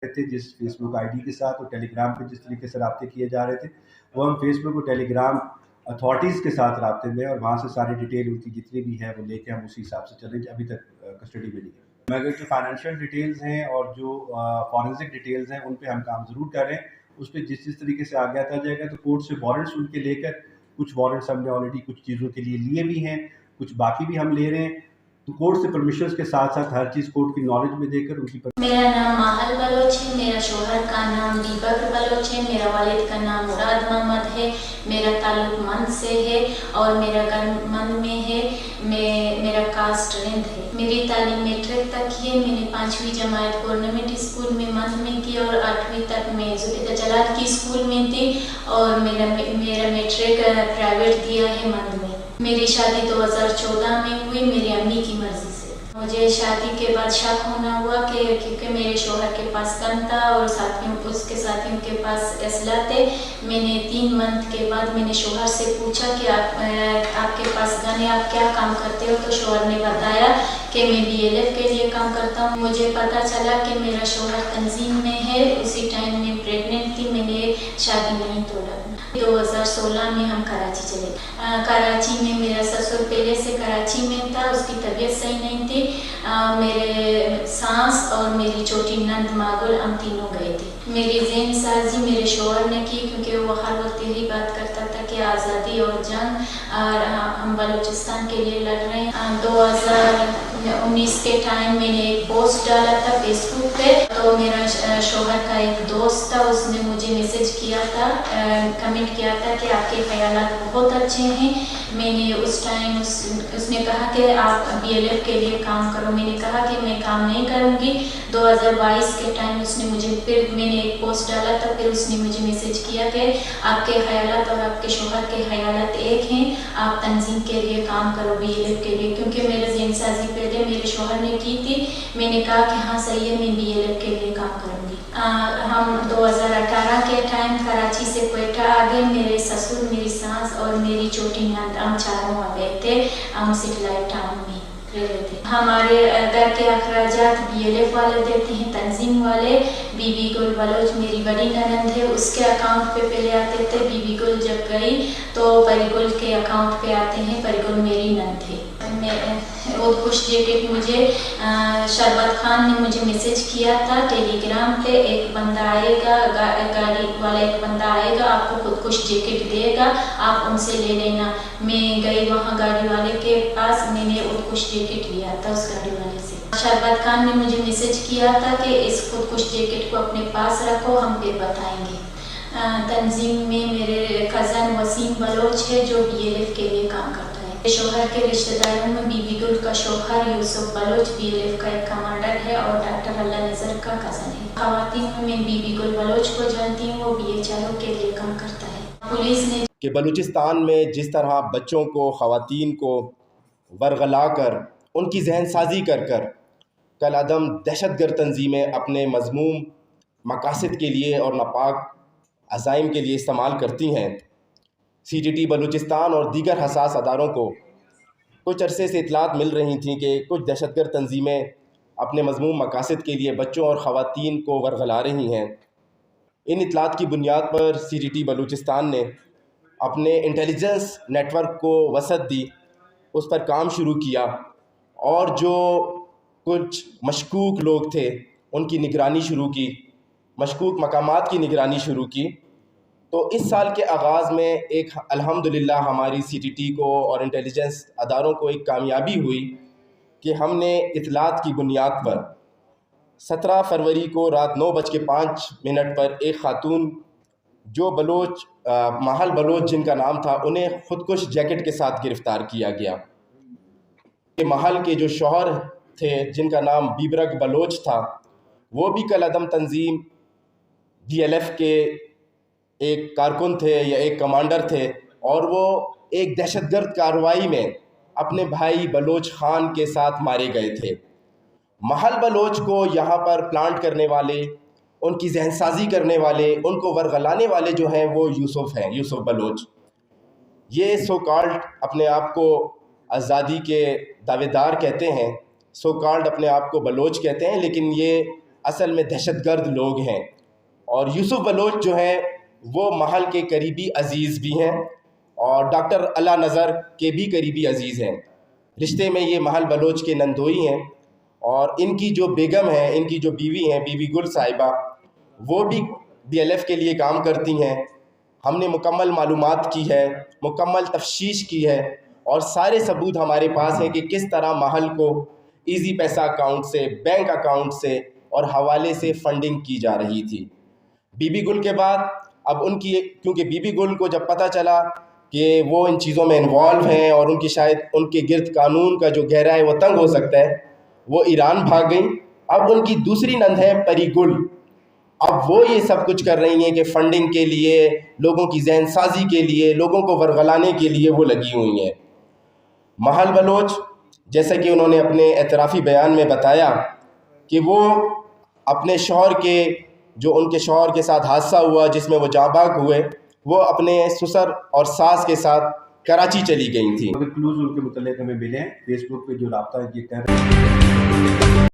تھے جس face book I D کے ساتھ اور ٹیلی گرام پہ جس طریقے سے رابطے کیے جا رہے تھے، وہ ہم فیس بک اور ٹیلی گرام اتھارٹیز کے ساتھ رابطے میں، اور وہاں سے ساری ڈیٹیل ان کی جتنی بھی ہے وہ لے کے ہم اسی حساب سے چلیں. ابھی تک کسٹڈی میں نہیں ہے. مگر جو فائنینشیل ڈیٹیلز ہیں اور جو فورنزک ڈیٹیلز ہیں ان پہ ہم کام ضرور کر رہے ہیں. اس پہ جس طریقے سے آگے آتا جائے گا تو کورٹ سے وارنٹس ان کے لے کر، کچھ وارنٹس ہم نے آلریڈی کچھ چیزوں کے لیے لیے بھی ہیں، کچھ باقی بھی ہم لے رہے ہیں. تو کورٹ سے پرمیشنز کے ساتھ ساتھ ہر چیز کورٹ کی نالج میں دے کر ان کی میرا نام ماہل بلوچ ہے، میرا شوہر کا نام دیپک بلوچ ہے، میرا والد کا نام مراد محمد ہے، میرا تعلق مند سے ہے اور میرا گھر مند میں ہے. میرا کاسٹ رند ہے. میری تعلیم میٹرک تک کی ہے. میں نے 5ویں جماعت گورنمنٹ اسکول میں مند میں کی اور 8ویں تک میں زبیدہ جلال کی اسکول میں تھی، اور میرا میٹرک پرائیویٹ دیا ہے مند میں. میری شادی 2014 میں ہوئی میری امی کی مرضی سے. مجھے شادی کے بعد شک ہونا ہوا کہ کیونکہ میرے شوہر کے پاس گن تھا اور اس کے ساتھیوں کے پاس اسلحہ تھے. میں نے 3 منتھ کے بعد میں نے شوہر سے پوچھا کہ آپ کے پاس گن ہے، آپ کیا کام کرتے ہو؟ تو شوہر نے بتایا کہ میں BLF کے لیے کام کرتا ہوں. مجھے پتہ چلا کہ میرا شوہر تنظیم میں ہے. اسی ٹائم میں پریگننٹ تھی. میں نے شادی نہیں توڑا. 2016 میں ہم کراچی چلے. کراچی میں میرا سسر پہلے سے کراچی میں تھا، اس کی طبیعت صحیح نہیں تھی. میرے ساس اور میری چھوٹی نند ماگل ہم تینوں گئے تھے. میری ذہن سازی میرے شوہر نے کی کیونکہ وہ ہر وقت یہی بات کرتا تھا کہ آزادی اور جنگ، اور ہم بلوچستان کے لیے لڑ رہے ہیں. 2019 کے ٹائم میں نے ایک پوسٹ ڈالا تھا فیس بک پہ، تو میرا شوہر کا ایک دوست تھا، اس نے مجھے میسج کیا تھا، کمنٹ کیا تھا کہ آپ کے خیالات بہت اچھے ہیں. میں نے اس ٹائم اس نے کہا کہ آپ BLF کے لیے کام کرو. میں نے کہا کہ میں کام نہیں کروں گی. 2022 کے ٹائم اس نے مجھے میں نے ایک پوسٹ ڈالا تھا، پھر اس نے مجھے میسج کیا کہ آپ کے خیالات اور آپ کے شوہر کے خیالات ایک ہیں، آپ تنظیم کے لیے کام کرو BLF کے لیے. کیونکہ میرے ذہن سازی پہلے میرے شوہر نے کی تھی. میں نے کہا کہ ہاں صحیح ہے، میں BLF کے لیے کام کروں گی. ہم 2018 کے ٹائم کراچی سے کوئٹہ آ گئے. میرے سسر، میری ساس اور میری چھوٹی نند، ہم چاروں آ گئے تھے. ہم سٹلائٹ ٹاؤن میں رہتے تھے. ہمارے گھر کے اخراجات BLF والے دیتے ہیں، تنظیم والے. بی بی گل بلوچ میری بڑی نند ہے، اس کے اکاؤنٹ پہ پہلے آتے تھے. بی بی گل جب گئی تو پری گل کے اکاؤنٹ پہ آتے ہیں. پری گل میری نند ہے. وہ خوش جیکٹ مجھے شربت خان نے مجھے میسج کیا تھا ٹیلی گرام پہ، ایک بندہ آئے گا، گاڑی والا ایک بندہ آئے گا، آپ کو خود خوش جیکٹ دے گا، آپ ان سے لے لینا. میں گئی وہاں گاڑی والے کے پاس، میں نے خود خوش جیکٹ لیا تھا اس گاڑی والے سے. شربت خان نے مجھے میسج کیا تھا کہ اس خود خوش جیکٹ کو اپنے پاس رکھو، ہم پھر بتائیں گے. تنظیم میں میرے کزن وسیم بلوچ ہے جو BLF کے لیے کام کرتا ہے. شوہر کے رشتہ داروں میں بی بی گل کا شوہر یوسف بلوچ BLF کا ایک کمانڈر ہے اور ڈاکٹر اللہ نظر کا کزن ہے. خواتین میں بی بی گل بلوچ کو جانتی ہوں، وہ BHRO کے لیے کام کرتا ہے. پولیس نے کہ بلوچستان میں جس طرح بچوں کو، خواتین کو ورغلا کر، ان کی ذہن سازی کر کل عدم دہشت گرد تنظیمیں اپنے مذموم مقاصد کے لیے اور ناپاک عزائم کے لیے استعمال کرتی ہیں. CTT بلوچستان اور دیگر حساس اداروں کو کچھ عرصے سے اطلاعات مل رہی تھیں کہ کچھ دہشت گرد تنظیمیں اپنے مذموم مقاصد کے لیے بچوں اور خواتین کو ورغلا رہی ہیں. ان اطلاعات کی بنیاد پر CTT بلوچستان نے اپنے انٹیلیجنس نیٹ ورک کو وسعت دی، اس پر کام شروع کیا، اور جو کچھ مشکوک لوگ تھے ان کی نگرانی شروع کی، مشکوک مقامات کی نگرانی شروع کی. تو اس سال کے آغاز میں ایک الحمدللہ ہماری CTT کو اور انٹیلیجنس اداروں کو ایک کامیابی ہوئی کہ ہم نے اطلاعات کی بنیاد پر 17 فروری کو رات 9:05 پر ایک خاتون جو بلوچ ماہل بلوچ جن کا نام تھا، انہیں خودکش جیکٹ کے ساتھ گرفتار کیا گیا. محل کے جو شوہر تھے جن کا نام بیبرک بلوچ تھا، وہ بھی کل عدم تنظیم BLF کے ایک کارکن تھے یا ایک کمانڈر تھے، اور وہ ایک دہشت گرد کارروائی میں اپنے بھائی بلوچ خان کے ساتھ مارے گئے تھے. محل بلوچ کو یہاں پر پلانٹ کرنے والے، ان کی ذہن سازی کرنے والے، ان کو ورغلانے والے جو ہیں وہ یوسف ہیں، یوسف بلوچ. یہ سو کالڈ اپنے آپ کو آزادی کے دعوے دار کہتے ہیں، سو کالڈ اپنے آپ کو بلوچ کہتے ہیں، لیکن یہ اصل میں دہشت گرد لوگ ہیں، اور یوسف بلوچ جو ہیں وہ محل کے قریبی عزیز بھی ہیں اور ڈاکٹر علا نظر کے بھی قریبی عزیز ہیں۔ رشتے میں یہ محل بلوچ کے نندوئی ہیں، اور ان کی جو بیگم ہیں، ان کی جو بیوی ہیں، بیوی گل صاحبہ، وہ بھی BLF کے لیے کام کرتی ہیں۔ ہم نے مکمل معلومات کی ہے، مکمل تفتیش کی ہے، اور سارے ثبوت ہمارے پاس ہیں کہ کس طرح محل کو ایزی پیسہ اکاؤنٹ سے، بینک اکاؤنٹ سے اور حوالے سے فنڈنگ کی جا رہی تھی۔ بی بی گل کے بعد اب ان کی، کیونکہ بی بی گل کو جب پتہ چلا کہ وہ ان چیزوں میں انوالو ہیں اور ان کی شاید ان کے گرد قانون کا جو گہرا ہے وہ تنگ ہو سکتا ہے، وہ ایران بھاگ گئیں۔ اب ان کی دوسری نند ہے پری گل، اب وہ یہ سب کچھ کر رہی ہیں کہ فنڈنگ کے لیے، لوگوں کی ذہن سازی کے لیے، لوگوں کو ورغلانے کے لیے وہ لگی ہوئی ہیں۔ محل بلوچ، جیسا کہ انہوں نے اپنے اعترافی بیان میں بتایا کہ وہ اپنے شوہر کے، جو ان کے شوہر کے ساتھ حادثہ ہوا جس میں وہ جاں بحق ہوئے، وہ اپنے سسر اور ساس کے ساتھ کراچی چلی گئی تھیں۔ اگر کلوز ان کے متعلق ہمیں ملیں، فیس بک پہ جو رابطہ یہ کر رہے ہیں